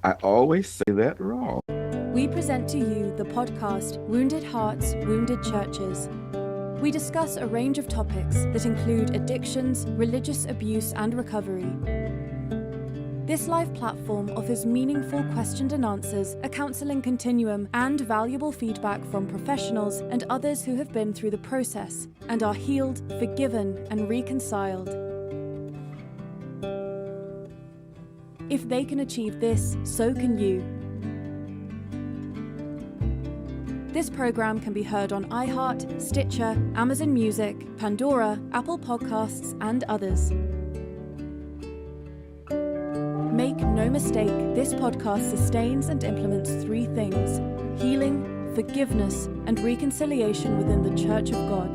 I always say that wrong. We present to you the podcast Wounded Hearts, Wounded Churches. We discuss a range of topics that include addictions, religious abuse, and recovery. This live platform offers meaningful questions and answers, a counseling continuum, and valuable feedback from professionals and others who have been through the process and are healed, forgiven, and reconciled. If they can achieve this, so can you. This program can be heard on iHeart, Stitcher, Amazon Music, Pandora, Apple Podcasts, and others. Make no mistake, this podcast sustains and implements three things: healing, forgiveness, and reconciliation within the Church of God.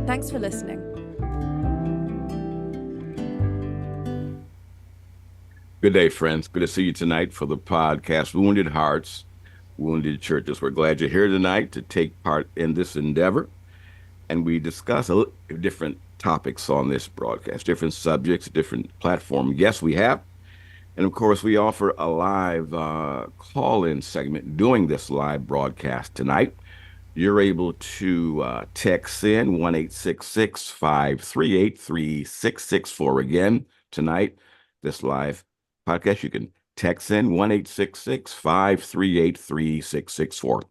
Thanks for listening. Good day, friends. Good to see you tonight for the podcast, Wounded Hearts, Wounded Churches. We're glad you're here tonight to take part in this endeavor. And we discuss different topics on this broadcast, different subjects, different platform guests we have. And of course, we offer a live call-in segment during this live broadcast tonight. You're able to text in 1-866-538-3664 again tonight, this live podcast. You can text in 1-866-538-3664.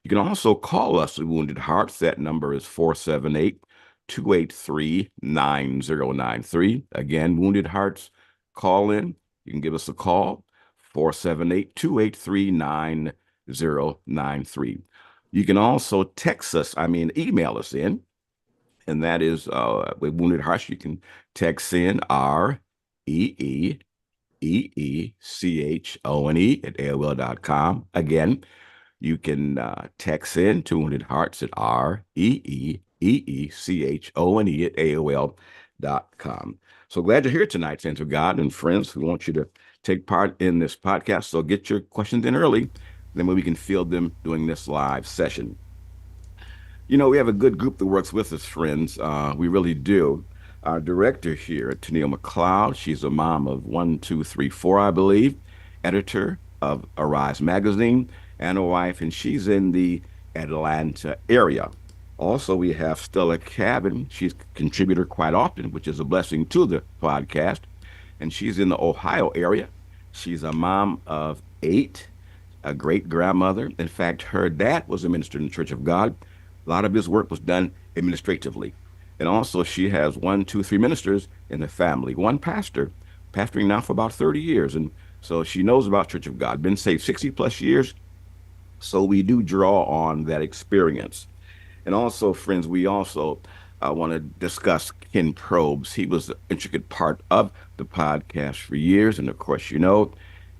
You can also call us at Wounded Hearts. That number is 478-283-9093. Again, Wounded Hearts, call in. You can give us a call, 478-283-9093. You can also email us in, and that is with Wounded Hearts. You can text in REEEEECHONE at AOL.com. Again, you can text in to Wounded Hearts at REEEEECHONE at AOL.com. So glad you're here tonight, saints of God and friends. We want you to take part in this podcast. So get your questions in early, then we can field them during this live session. You know, we have a good group that works with us, friends. We really do. Our director here, Tennille McLeod, she's a mom of 1, 2, 3, 4, I believe, editor of Arise magazine, and a wife, and she's in the Atlanta area. Also, we have Stella, Cavin. She's a contributor quite often, which is a blessing to the podcast, and she's in the Ohio area. She's a mom of 8, a great-grandmother. In fact, her dad was a minister in the Church of God. A lot of his work was done administratively. And also, she has 1, 2, 3 ministers in the family, one pastor, pastoring now for about 30 years. And so she knows about Church of God, been saved 60 plus years. So we do draw on that experience. And also, friends, we also want to discuss Ken Probes. He was an intricate part of the podcast for years. And of course, you know,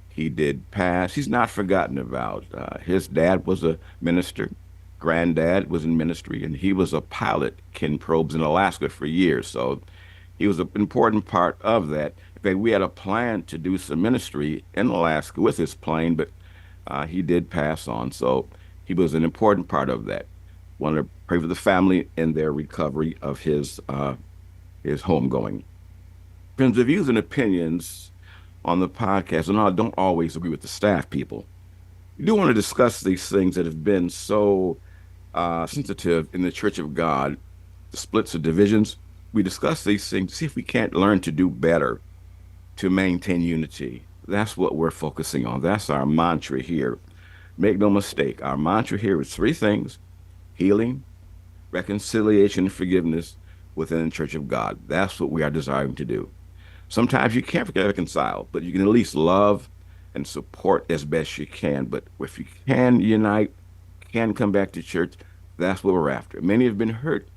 he did pass. He's not forgotten about. His dad was a minister. Granddad was in ministry, and he was a pilot, Ken Probes, in Alaska for years. So he was an important part of that. In fact, we had a plan to do some ministry in Alaska with his plane, but he did pass on. So he was an important part of that. Want to pray for the family in their recovery of his homegoing. Friends, the views and opinions on the podcast, and I don't always agree with the staff people. We do want to discuss these things that have been so sensitive in the Church of God, the splits and divisions. We discuss these things to see if we can't learn to do better to maintain unity. That's what we're focusing on. That's our mantra here. Make no mistake, our mantra here is 3 things: healing, reconciliation, and forgiveness within the Church of God. That's what we are desiring to do. Sometimes you can't reconcile, but you can at least love and support as best you can. But if you can unite, can come back to church, that's what we're after. Many have been hurt,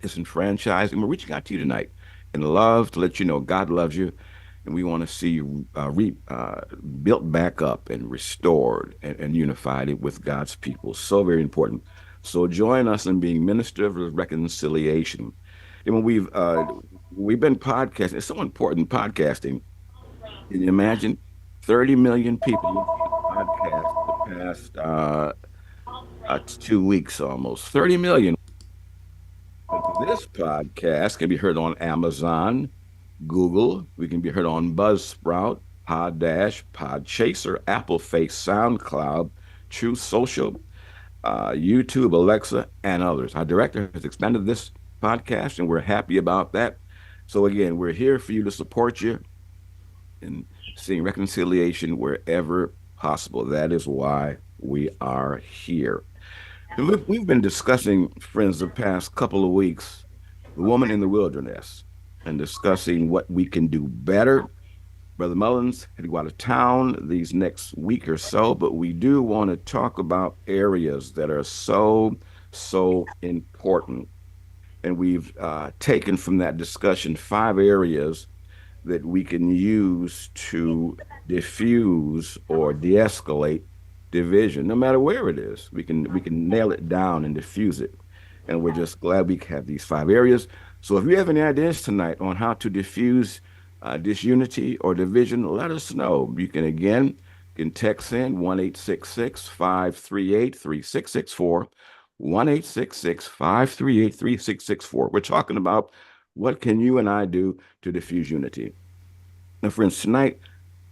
disenfranchised, and we're reaching out to you tonight in love to let you know God loves you, and we want to see you built back up and restored and unified with God's people. So very important. So join us in being minister of reconciliation. And when we've been podcasting, it's so important, podcasting. Can you imagine 30 million people podcast the past 2 weeks almost? 30 million. This podcast can be heard on Amazon, Google. We can be heard on Buzzsprout, Podchaser, Apple Face, SoundCloud, True Social, YouTube, Alexa, and others. Our director has expanded this podcast, and we're happy about that. So, again, we're here for you to support you in seeing reconciliation wherever possible. That is why we are here. And we've been discussing, friends, the past couple of weeks, the woman in the wilderness, and discussing what we can do better. Brother Mullins had to go out of town these next week or so, but we do want to talk about areas that are so important. And we've taken from that discussion 5 areas that we can use to diffuse or de-escalate division, no matter where it is. We can nail it down and diffuse it. And we're just glad we have these 5 areas. So if you have any ideas tonight on how to diffuse disunity or division, let us know. You can again can text in 1-866-538-3664, 1-866-538-3664. We're talking about what can you and I do to diffuse unity. Now, friends, tonight,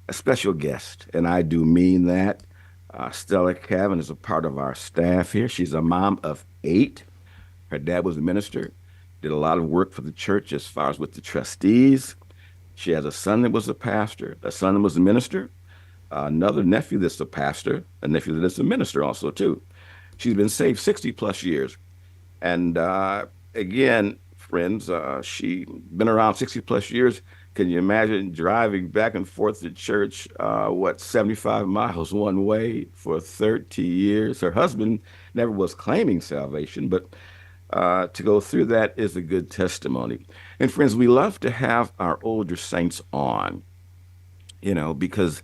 a special guest, and I do mean that. Stella Cavin is a part of our staff here. She's a mom of 8. Her dad was a minister, did a lot of work for the church as far as with the trustees. She has a son that was a pastor, a son that was a minister, another nephew that's a pastor, a nephew that's a minister also, too. She's been saved 60 plus years. And again, friends, she been around 60 plus years. Can you imagine driving back and forth to church, 75 miles one way for 30 years? Her husband never was claiming salvation, but to go through that is a good testimony. And friends, we love to have our older saints on, because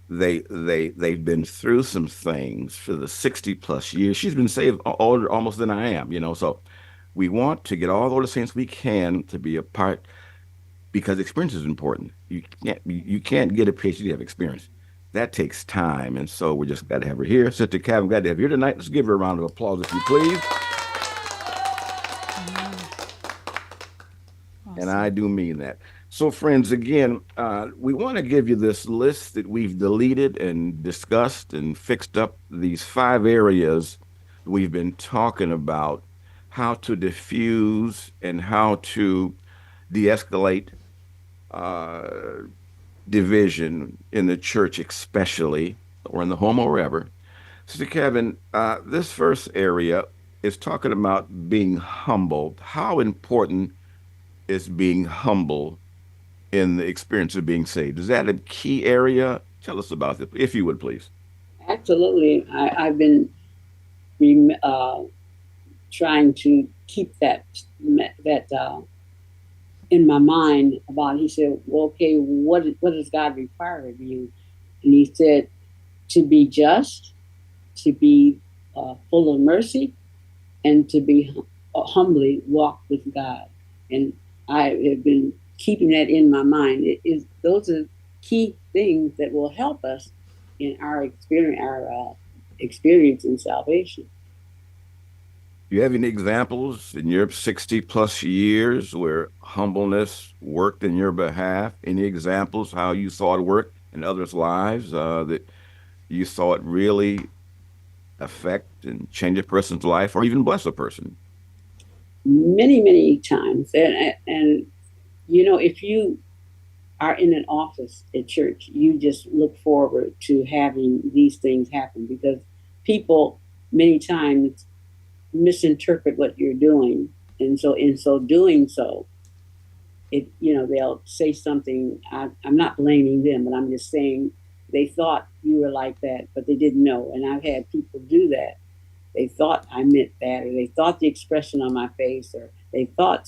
they've been through some things for the 60 plus years. She's been saved older almost than I am, so we want to get all the older saints we can to be a part because experience is important. You can't get a PhD of experience. That takes time. And so we're just glad to have her here. Sister Cavin, glad to have you here tonight. Let's give her a round of applause if you please. And I do mean that. So, friends, again, we want to give you this list that we've deleted and discussed and fixed up these 5 areas we've been talking about how to diffuse and how to de escalate uh, division in the church, especially, or in the home or wherever. Sister Kevin, this first area is talking about being humbled. How important is being humble in the experience of being saved? Is that a key area? Tell us about it, if you would, please. Absolutely. I've been trying to keep that in my mind about. He said, "Well, okay, what does God require of you?" And he said, "To be just, to be full of mercy, and to be humbly walk with God." And I have been keeping that in my mind. Those are key things that will help us in our experience in salvation. Do you have any examples in your 60 plus years where humbleness worked in your behalf? Any examples how you saw it work in others' lives that you saw it really affect and change a person's life or even bless a person? Many times, and if you are in an office at church, you just look forward to having these things happen because people many times misinterpret what you're doing, and so in so doing so, they'll say something. I'm not blaming them, but I'm just saying they thought you were like that, but they didn't know. And I've had people do that. They thought I meant that, or they thought the expression on my face, or they thought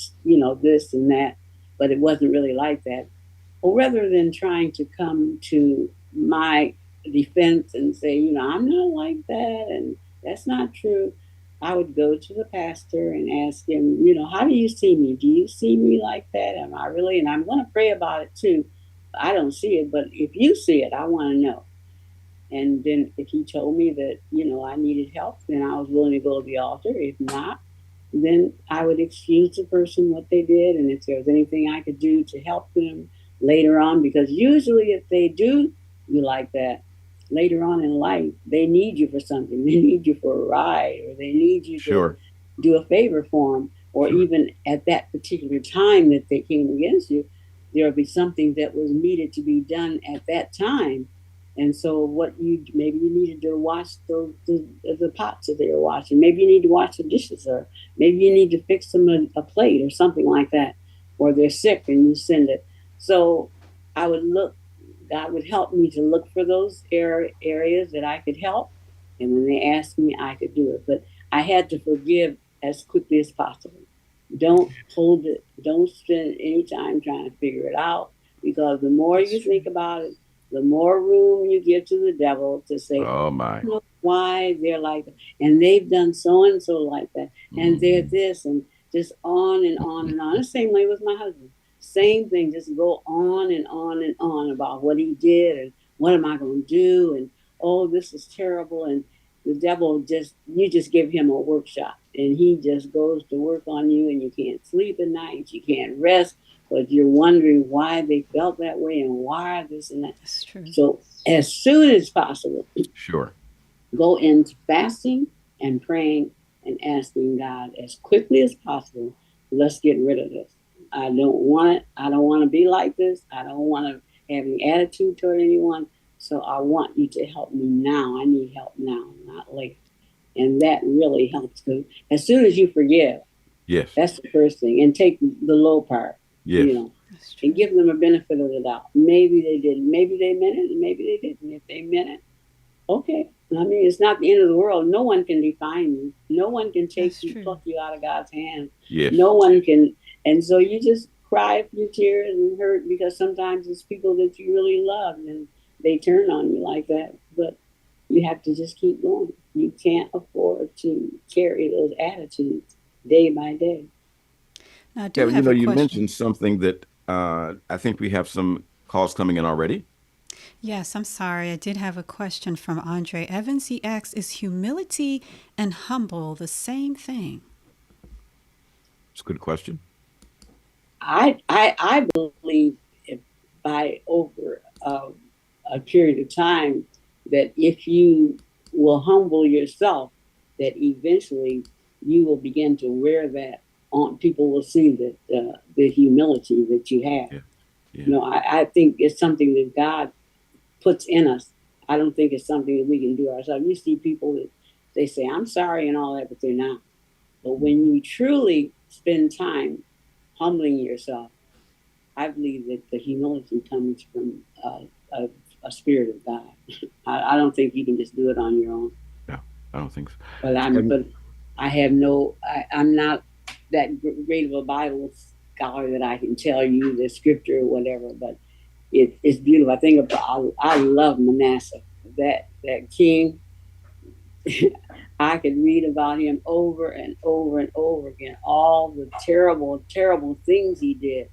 this and that, but it wasn't really like that. Well, rather than trying to come to my defense and say, I'm not like that and that's not true, I would go to the pastor and ask him, how do you see me? Do you see me like that? Am I really? And I'm going to pray about it too. I don't see it, but if you see it, I want to know. And then if he told me that, I needed help, then I was willing to go to the altar. If not, then I would excuse the person what they did, and if there was anything I could do to help them later on, because usually if they do you like that later on in life, they need you for something. They need you for a ride, or they need you to Sure. do a favor for them, or Sure. even at that particular time that they came against you, there'll be something that was needed to be done at that time. And so, what you maybe you needed to wash the pots that they were washing. Maybe you need to wash the dishes, or maybe you need to fix them a plate or something like that. Or they're sick and you send it. So, I would look. God would help me to look for those areas that I could help, and when they asked me, I could do it. But I had to forgive as quickly as possible. Don't hold it. Don't spend any time trying to figure it out, because the more That's you true. think about it, the more room you give to the devil to say, Oh I my. don't know why they're like that, and they've done so and so like that, and they're Mhm. this, and just on and on and on. The same way with my husband. Same thing, just go on and on and on about what he did and what am I going to do, and oh, this is terrible, and the devil just you just give him a workshop and he just goes to work on you, and you can't sleep at night, you can't rest, but you're wondering why they felt that way and why this and that. That's true. So as soon as possible, Sure. go into fasting and praying and asking God as quickly as possible, let's get rid of this. I don't want it. I don't want to be like this. I don't want to have any attitude toward anyone. So I want you to help me now. I need help now, not later. And that really helps, because as soon as you forgive, Yes. that's the first thing. And take the low part, Yes. you know, That's and true. give them a benefit of the doubt. Maybe they didn't. Maybe they meant it, and maybe they didn't. If they meant it, okay. I mean, it's not the end of the world. No one can define you. No one can take That's you, true. pluck you out of God's hand. Yes. No one can. And so you just cry through tears and hurt, because sometimes it's people that you really love and they turn on you like that. But you have to just keep going. You can't afford to carry those attitudes day by day. Now, I do Kevin, have a you question. mentioned something that I think we have some calls coming in already. Yes, I'm sorry. I did have a question from Andre Evans. He asks, is humility and humble the same thing? It's a good question. I believe if by over a period of time, that if you will humble yourself, that eventually you will begin to wear that on. People will see that the humility that you have. Yeah. Yeah. You know, I think it's something that God puts in us. I don't think it's something that we can do ourselves. You see people that they say, I'm sorry and all that, but they're not. But when you truly spend time humbling yourself, I believe that the humility comes from a spirit of God. I don't think you can just do it on your own. No, I don't think so. But Kevin, I have no. I'm not that great of a Bible scholar that I can tell you the scripture or whatever. But it's beautiful. I think about. I love Manasseh. That king. I could read about him over and over and over again. All the terrible, terrible things he did,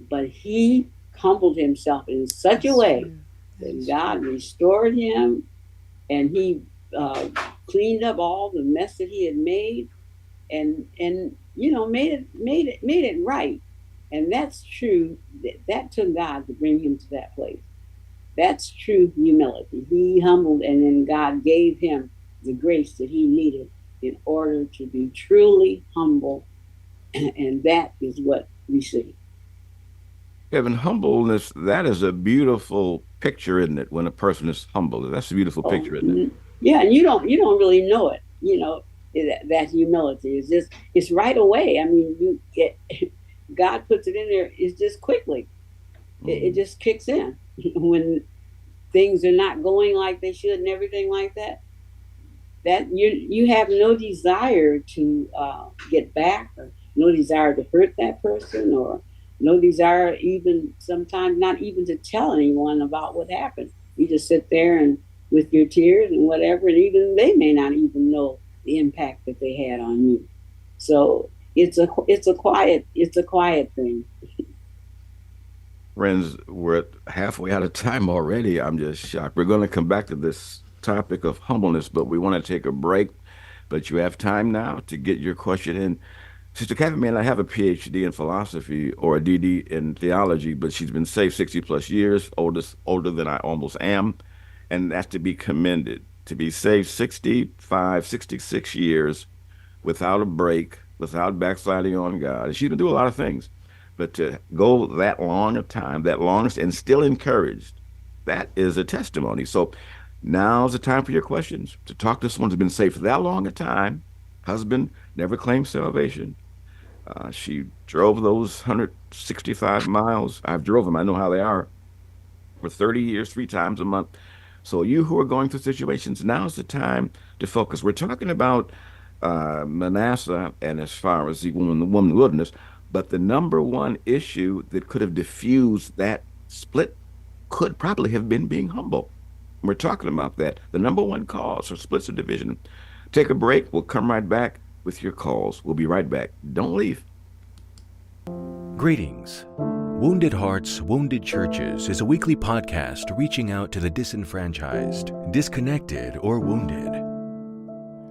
but he humbled himself in such a That's way true. That that is true. God restored him, and he cleaned up all the mess that he had made, and made it right. And that's true. That took God to bring him to that place. That's true humility. He humbled, and then God gave him the grace that he needed in order to be truly humble, and that is what we see. Kevin, humbleness, that is a beautiful picture, isn't it? When a person is humble, that's a beautiful Oh, picture, isn't it? yeah, and you don't really know it. That humility is just it's right away. I mean, God puts it in there. It's just quickly. It Mm. just kicks in when things are not going like they should and everything like that. That you have no desire to get back, or no desire to hurt that person, or no desire even sometimes not even to tell anyone about what happened. You just sit there and with your tears and whatever, and even they may not even know the impact that they had on you. So it's a quiet thing. Friends, we're halfway out of time already. I'm just shocked. We're going to come back to this topic of humbleness, but we want to take a break. but you have time now to get your question in. Sister Cavin, man, I have a PhD in philosophy or a DD in theology, but she's been saved 60 plus years, older than I almost am. And that's to be commended. To be saved 65, 66 years without a break, without backsliding on God. And she's been through a lot of things. But to go that long a time, that longest, and still encouraged, that is a testimony. So now's the time for your questions. To talk to someone who's been saved for that long a time, husband never claimed salvation. She drove those 165 miles. I've drove them. I know how they are for 30 years, 3 times a month. So you who are going through situations, now's the time to focus. We're talking about Manasseh and as far as the woman in the wilderness, but the number one issue that could have diffused that split could probably have been being humble. We're talking about that. The number one cause for splits of division. Take a break. We'll come right back with your calls. We'll be right back. Don't leave. Greetings. Wounded Hearts, Wounded Churches is a weekly podcast reaching out to the disenfranchised, disconnected, or wounded.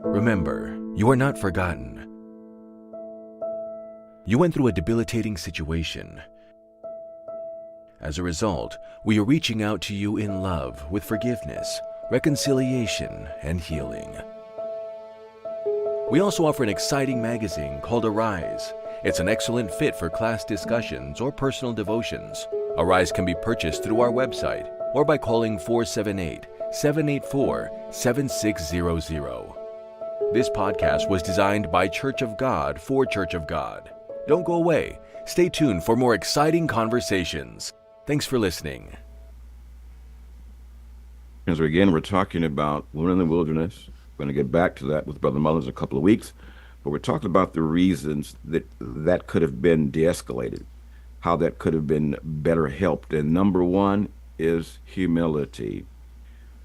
Remember, you are not forgotten. You went through a debilitating situation. As a result, we are reaching out to you in love with forgiveness, reconciliation, and healing. We also offer an exciting magazine called Arise. It's an excellent fit for class discussions or personal devotions. Arise can be purchased through our website or by calling 478-784-7600. This podcast was designed by Church of God for Church of God. Don't go away. Stay tuned for more exciting conversations. Thanks for listening. As we're talking about women in the wilderness. We're going to get back to that with Brother Mullins in a couple of weeks. But we're talking about the reasons that could have been de-escalated, how that could have been better helped. And number one is humility.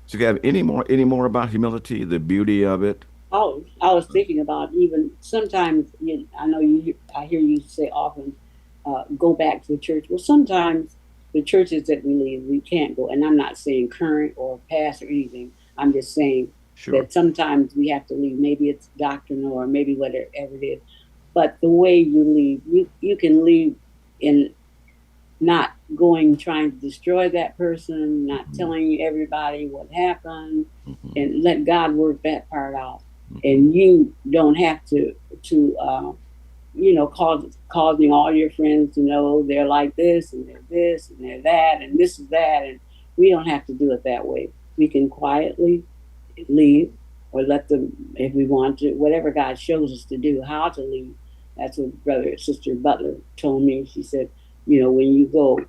So you have any more about humility, the beauty of it? Oh, I was thinking about even sometimes, I hear you say often, go back to the church. Well, sometimes the churches that we leave, we can't go. And I'm not saying current or past or anything. I'm just saying that sometimes we have to leave. Maybe it's doctrinal or maybe whatever it is. But the way you leave, you can leave in not going, trying to destroy that person, not telling everybody what happened, and let God work that part out. And you don't have to causing all your friends to know they're like this and they're this and they're that and this is that. And we don't have to do it that way. We can quietly leave or let them, if we want to, whatever God shows us to do, how to leave. That's what Sister Butler told me. She said, when you go,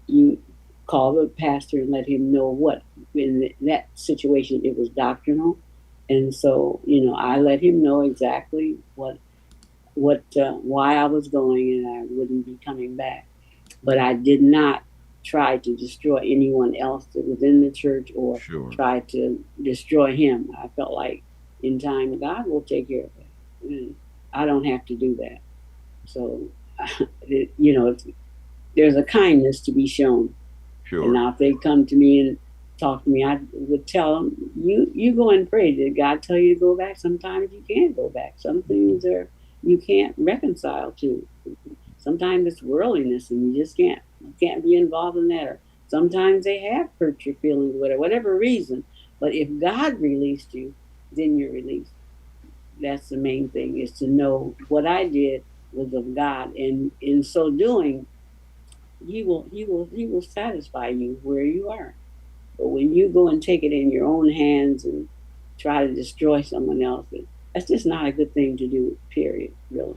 you call the pastor and let him know what, in that situation, it was doctrinal. And so, I let him know exactly why I was going, and I wouldn't be coming back. But I did not try to destroy anyone else that was in the church or try to destroy him. I felt like in time, God will take care of it. And I don't have to do that. So, there's a kindness to be shown. Sure. And now if they come to me and talk to me, I would tell them, you go and pray. Did God tell you to go back? Sometimes you can't go back. Some things you can't reconcile to. Sometimes it's worldliness and you just can't be involved in that. Or sometimes they have hurt your feelings, whatever reason. But if God released you, then you're released. That's the main thing, is to know what I did was of God. And in so doing, He will satisfy you where you are. But when you go and take it in your own hands and try to destroy someone else, that's just not a good thing to do, period, really.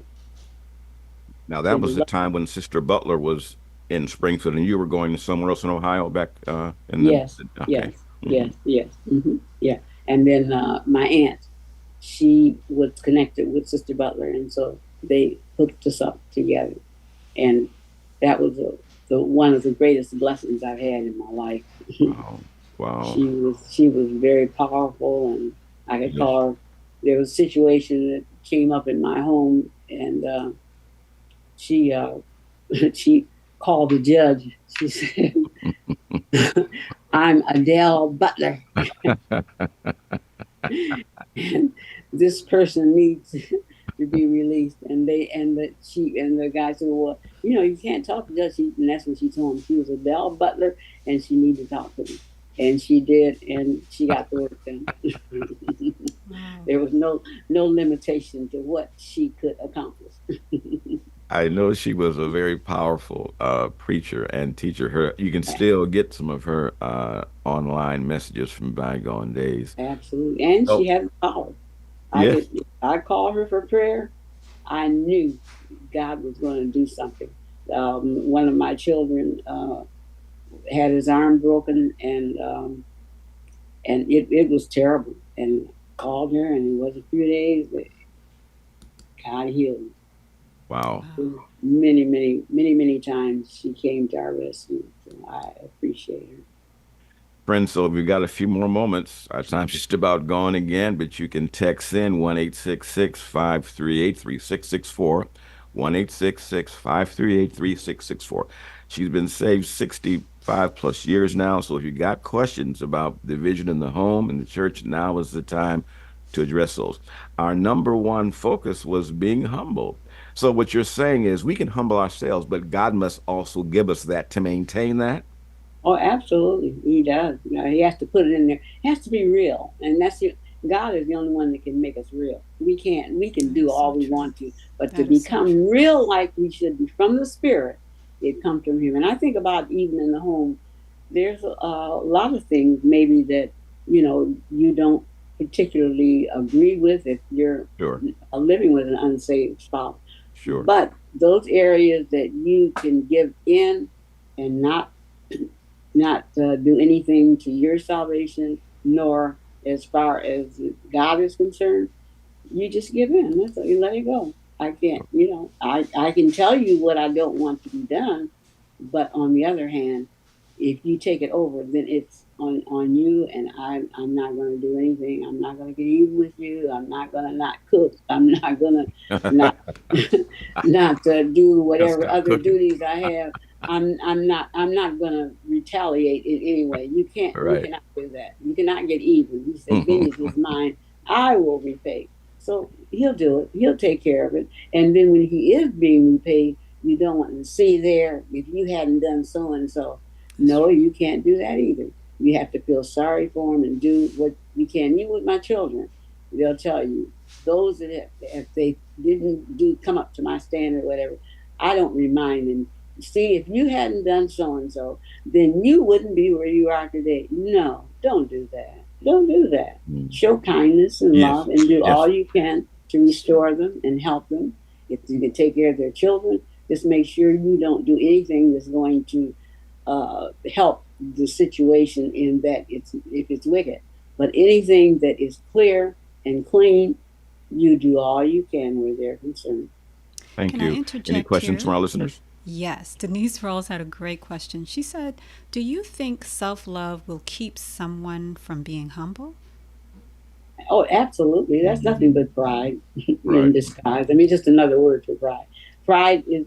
Now, that was the time when Sister Butler was in Springfield and you were going to somewhere else in Ohio back in the... Yes, okay. Yes. Mm-hmm. Yeah. And then my aunt, she was connected with Sister Butler, and so they hooked us up together. And that was one of the greatest blessings I've had in my life. Wow. She was very powerful, and I could call her. There was a situation that came up in my home, and she called the judge. She said, "I'm Adele Butler." And this person needs to be released. And the guy said, well, you can't talk to Judge. And that's when she told him she was a Bell Butler and she needed to talk to him. And she did, and she got the work done. Wow. There was no limitation to what she could accomplish. I know she was a very powerful preacher and teacher. Her, you can still get some of her online messages from bygone days. Absolutely. And she So, had the power. yeah, I called her for prayer. I knew God was going to do something. One of my children had his arm broken, and it was terrible. And called her, and it was a few days, but God healed him. wow. Wow. Many times she came to our rescue. So I appreciate her. Friends, so we've got a few more moments. Our time's just about gone again, but you can text in 1-866-538-3664, 1-866-538-3664. She's been saved 65 plus years now, so if you got questions about the vision in the home and the church, now is the time to address those. Our number one focus was being humble. So what you're saying is we can humble ourselves, but God must also give us that to maintain that. Oh, absolutely, he does. He has to put it in there. It has to be real, and God is the only one that can make us real. We can't. We can That do is so all we true. want to, but to That is so true. become real, like we should be from the Spirit, it comes from Him. And I think about even in the home, there's a lot of things maybe that you don't particularly agree with if you're Sure, living with an unsaved spouse, sure. but those areas that you can give in and not do anything to your salvation, nor as far as God is concerned. You just give in. That's all. You let it go. I can't, I can tell you what I don't want to be done, but on the other hand, if you take it over, then it's on you, and I'm not going to do anything. I'm not going to get even with you. I'm not going to not cook. I'm not going to not not do Gotta whatever stop other cooking. duties I have. I'm not gonna retaliate in any way. All You right. cannot do that. You cannot get even. He said, "Vengeance is mine. I will repay." So he'll do it. He'll take care of it. And then when he is being repaid, you don't want to see there if you hadn't done so and so. That's No, true. you can't do that either. You have to feel sorry for him and do what you can. You with my children, they'll tell you those that if they didn't do come up to my standard or whatever, I don't remind them. See, if you hadn't done so and so, then you wouldn't be where you are today. No, don't do that. Don't do that. Mm. Show kindness and Yes, love and do all yes. you can to That's true. restore them and help them. If you can take care of their children, just make sure you don't do anything that's going to help the situation in that if it's wicked. But anything that is clear and clean, you do all you can where they're concerned. Thank Can I you. Any interject questions from here? our listeners? Yes, Denise Rose had a great question. She said, do you think self love will keep someone from being humble? Oh, absolutely. That's nothing but pride in Right. disguise. I mean, just another word for pride. Pride is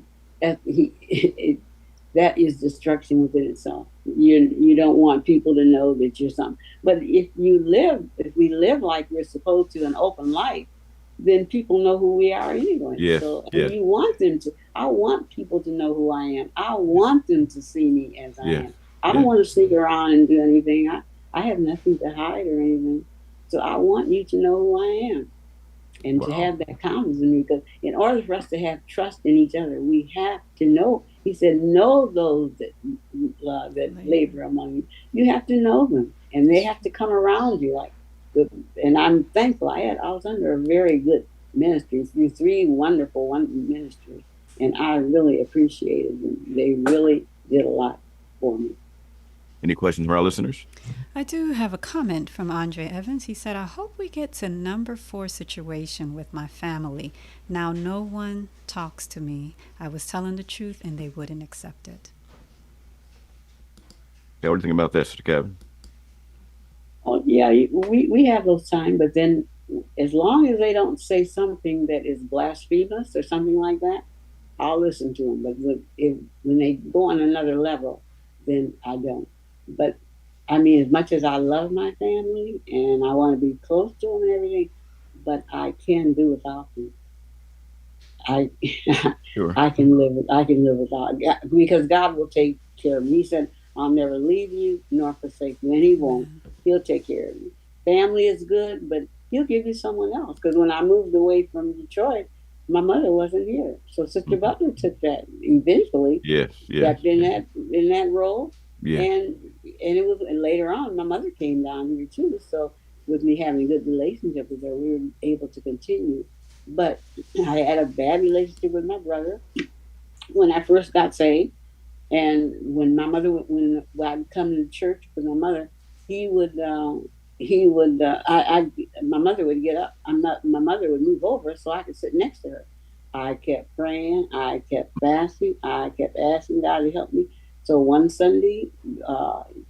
that is destruction within itself. You don't want people to know that you're something. But if we live like we're supposed to, an open life, then people know who we are anyway. Yes, So, and yes, you want them to. I want people to know who I am. I want them to see me as I yes, am. I don't yes. want to sneak around and do anything. I have nothing to hide or anything. So I want you to know who I am and to Wow. have that confidence in me. Because in order for us to have trust in each other, we have to know. He said, "Know those that Labor. labor among you. You have to know them, and they That's have true. to come around you." And I'm thankful. I was under a very good ministry through three wonderful one ministries, and I really appreciated them. They really did a lot for me. Any questions from our listeners? I do have a comment from Andre Evans. He said, I hope we get to number 4 situation with my family. Now no one talks to me. I was telling the truth and they wouldn't accept it. Yeah, what do you think about this, Kevin? Oh yeah, we have those times, but then as long as they don't say something that is blasphemous or something like that, I'll listen to them. But when they go on another level, then I don't. But I mean, as much as I love my family and I want to be close to them and everything, but I can do without you. I Sure. I can live without God, because God will take care of me. He said, "I'll never leave you nor forsake you," and He won't. Amen. He'll take care of you. Family is good, but He'll give you someone else. Because when I moved away from Detroit, my mother wasn't here, so Sister Mhm. Butler took that eventually, Yes, yes, stepped in yes, that role, yes. and it was, and later on my mother came down here too. So with me having a good relationship with her, we were able to continue. But I had a bad relationship with my brother when I first got saved. And when my mother, when I'd come to church with my mother, he would, my mother would get up. My mother would move over so I could sit next to her. I kept praying. I kept fasting. I kept asking God to help me. So one Sunday,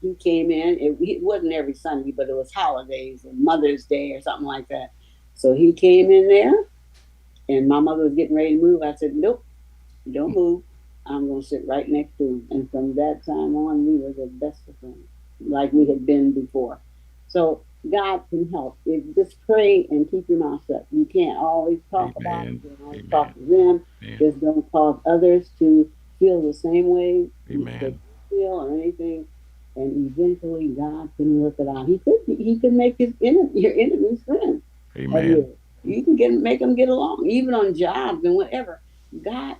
he came in. It wasn't every Sunday, but it was holidays or Mother's Day or something like that. So he came in there, and my mother was getting ready to move. I said, "Nope, don't move. I'm going to sit right next to him." And from that time on, we were the best of friends, like we had been before. So God can help. Just pray and keep your mouth shut. You can't always talk about it. Amen. You can't always talk Amen. to them. Amen. Just don't cause others to feel the same way that Amen. you feel or anything. And eventually, God can work it out. He could make your enemies friends. Amen. You can make them get along, even on jobs and whatever. God,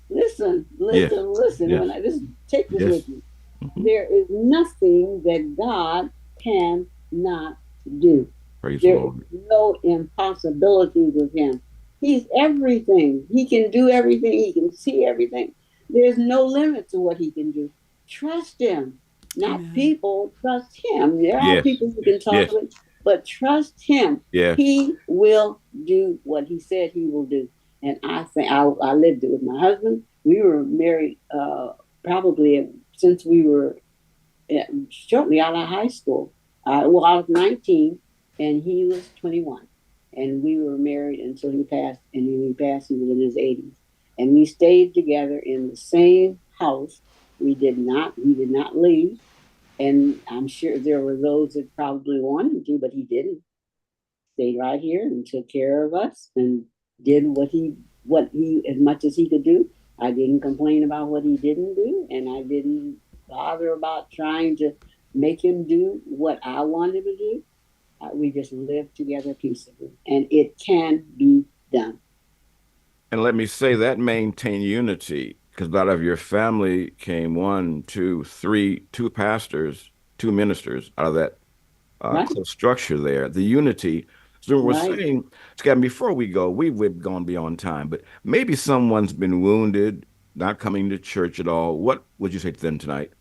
listen, Yes. listen, listen. Yes. When I just take this Yes. with you, Mhm. there is nothing that God cannot do. Praise the There is Lord. no impossibility with Him. He's everything. He can do everything. He can see everything. There's no limit to what He can do. Trust Him, not Amen. people. Trust Him. There are Yes. people you can talk Yes. with, but trust Him. Yes. He will do what He said He will do. And I think I lived it with my husband. We were married probably since we were shortly out of high school. Well, I was 19 and he was 21. And we were married until he passed. And when he passed, he was in his 80s. And we stayed together in the same house. We did not leave. And I'm sure there were those that probably wanted to, but he didn't. Stayed right here and took care of us and did what he as much as he could do. I didn't complain about what he didn't do, and I didn't bother about trying to make him do what I wanted him to do. We just lived together peaceably, and it can be done. And let me say that maintain unity, because out of your family came one, two, three, two pastors, two ministers out of that Right, close structure there. The unity. So we're right. saying, Scott, before we go, we've gone beyond time, but maybe someone's been wounded, not coming to church at all. What would you say to them tonight?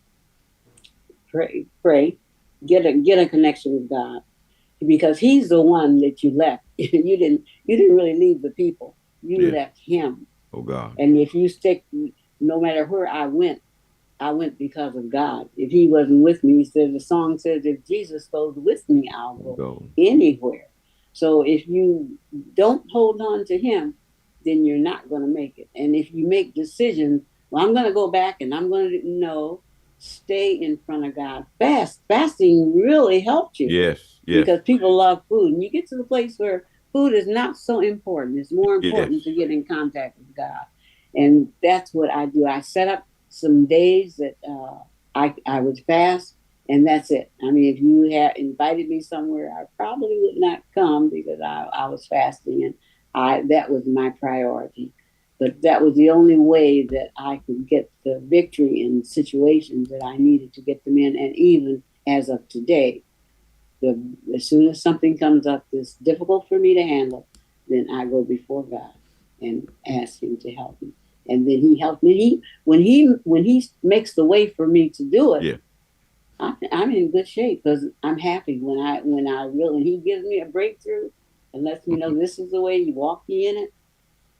Pray, pray, get a connection with God because He's the one that you left. You didn't really leave the people. You Yes. left Him. Oh God. And if you stick, no matter where I went because of God. If He wasn't with me, He said, the song says, if Jesus goes with me, I'll go Go. anywhere. So if you don't hold on to Him, then you're not going to make it. And if you make decisions, well, I'm going to go back and I'm going to no, stay in front of God. Fasting really helped you Yes. Yes. because people love food. And you get to the place where food is not so important. It's more Yes. important to get in contact with God. And that's what I do. I set up some days that I would fast, and that's it. I mean, if you had invited me somewhere, I probably would not come because I was fasting, and that was my priority. But that was the only way that I could get the victory in situations that I needed to get them in. And even as of today, as soon as something comes up that's difficult for me to handle, then I go before God and ask Him to help me. And then He helps me. When He makes the way for me to do it, Yeah. I'm in good shape because I'm happy when I really, and He gives me a breakthrough and lets me know this is the way you walk me in it.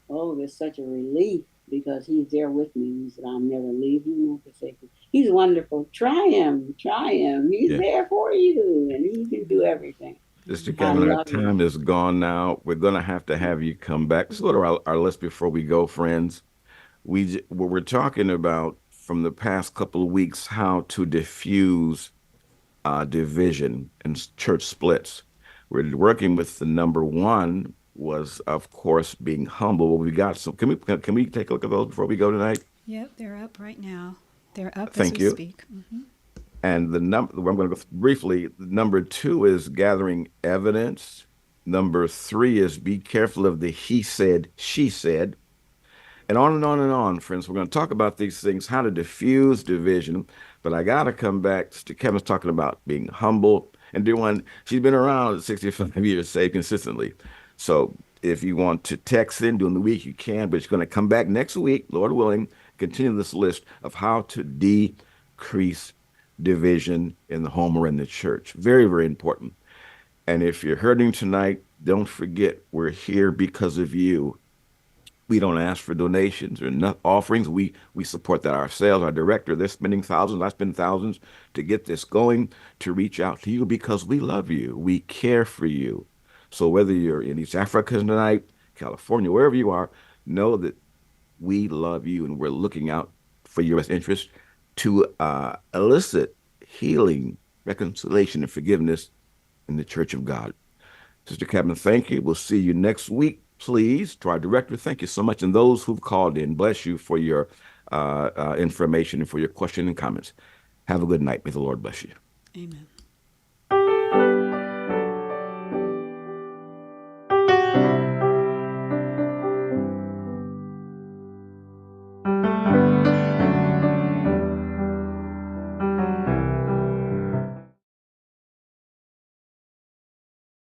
Oh, there's such a relief because He's there with me. He said, "I'll never leave you nor forsake you." He's wonderful. Try Him, try Him. He's Yeah. there for you, and He can do everything. Mr. I Cavin, our love Him. time is gone now. We're going to have you come back. Let's go to our list before we go, friends. We're talking about from the past couple of weeks how to diffuse division and church splits. we're working with the number one was, of course, being humble. Well, we got some. Can we take a look at those before we go tonight? Yep, they're up right now. They're up as Thank we you. speak. And the number, I'm going to go briefly. Number two is gathering evidence. Number three is be careful of the he said, she said, and on and on and on, friends. We're going to talk about these things, how to diffuse division. But I got to come back to Kevin's talking about being humble. And dear one, she's been around 65 years, say consistently. So if you want to text in during the week, you can, but she's going to come back next week, Lord willing, continue this list of how to decrease division in the home or in the church. Very, very important. And if you're hurting tonight, don't forget we're here because of you. We don't ask for donations or offerings. We support that ourselves. Our director, they're spending thousands. I spend thousands to get this going, to reach out to you because we love you. We care for you. So whether you're in East Africa tonight, California, wherever you are, know that we love you and we're looking out for your best interest to elicit healing, reconciliation, and forgiveness in the Church of God. Sister Cavin, thank you. We'll see you next week. Please, to our director, thank you so much. And those who've called in, bless you for your information and for your question and comments. Have a good night. May the Lord bless you. Amen.